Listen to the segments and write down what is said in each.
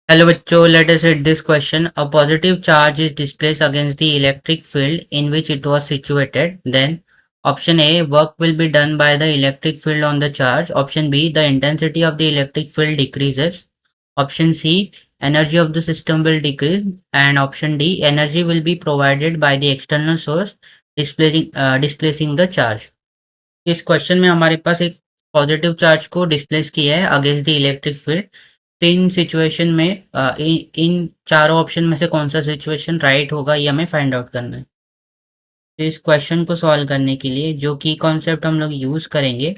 Hello बच्चों, let us read this question. A positive charge is displaced against the electric field in which it was situated. Then option A, work will be done by the electric field on the charge. Option B, the intensity of the electric field decreases. Option C, energy of the system will decrease. And option D, energy will be provided by the external source displacing the charge. इस question में हमारे पास एक positive charge को displace किया है against the electric field. तीन situation में इन चारों ऑप्शन में से कौन सा सिचुएशन राइट होगा ये हमें फाइंड आउट करना है। तो इस क्वेश्चन को सॉल्व करने के लिए जो की कॉन्सेप्ट हम लोग यूज करेंगे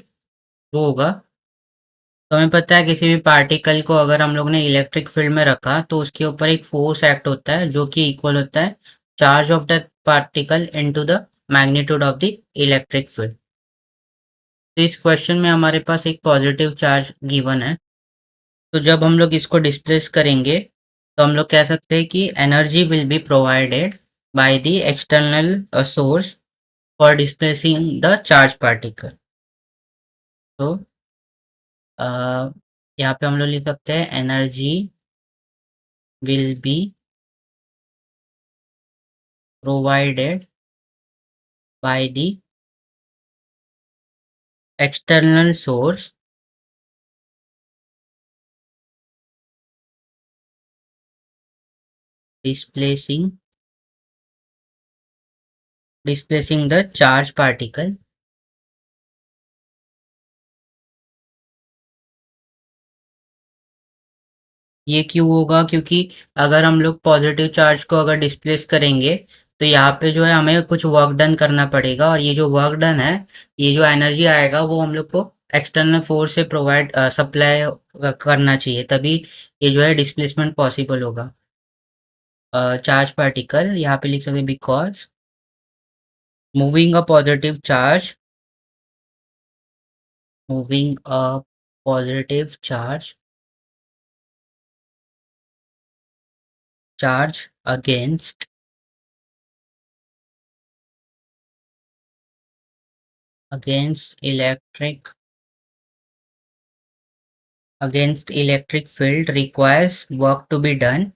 वो होगा, तो हमें पता है किसी भी पार्टिकल को अगर हम लोग ने इलेक्ट्रिक फील्ड में रखा तो उसके ऊपर एक फोर्स एक्ट होता है जो कि इक्वल होता है charge of that particle into the magnitude of the electric field. तो इस क्वेश्चन में हमारे पास एक पॉजिटिव चार्ज गिवन है, तो जब हम लोग इसको डिस्प्लेस करेंगे तो हम लोग कह सकते हैं कि energy will be provided by the external source for displacing the charge particle. तो यहाँ पे हम लोग लिख सकते हैं energy will be provided by the external source displacing the charge particle। ये क्यों होगा? क्योंकि अगर हम लोग पॉजिटिव चार्ज को अगर डिस्प्लेस करेंगे तो यहाँ पे जो है हमें कुछ वर्क डन करना पड़ेगा, और ये जो वर्क डन है, ये जो एनर्जी आएगा वो हम लोग को एक्सटर्नल फोर्स से प्रोवाइड सप्लाई करना चाहिए, तभी ये जो है डिस्प्लेसमेंट पॉसिबल होगा। चार्ज पार्टिकल यहाँ पे लिख सकते because moving a positive charge moving a positive charge against electric field requires work to be done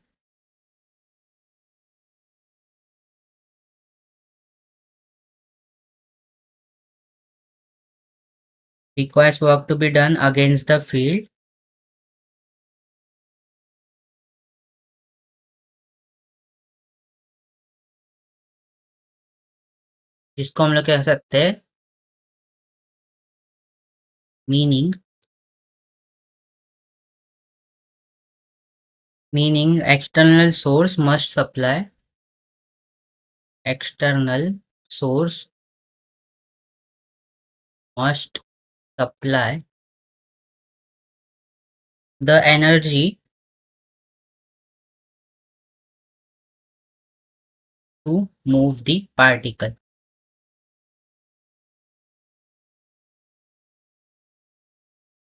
against the field जिसको हम लोग कह सकते हैं meaning external source must supply the energy to move the particle।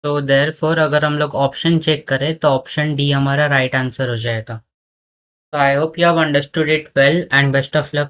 तो therefore अगर हम लोग ऑप्शन चेक करें तो ऑप्शन डी हमारा राइट आंसर हो जाएगा। So I hope you have understood it well and best of luck.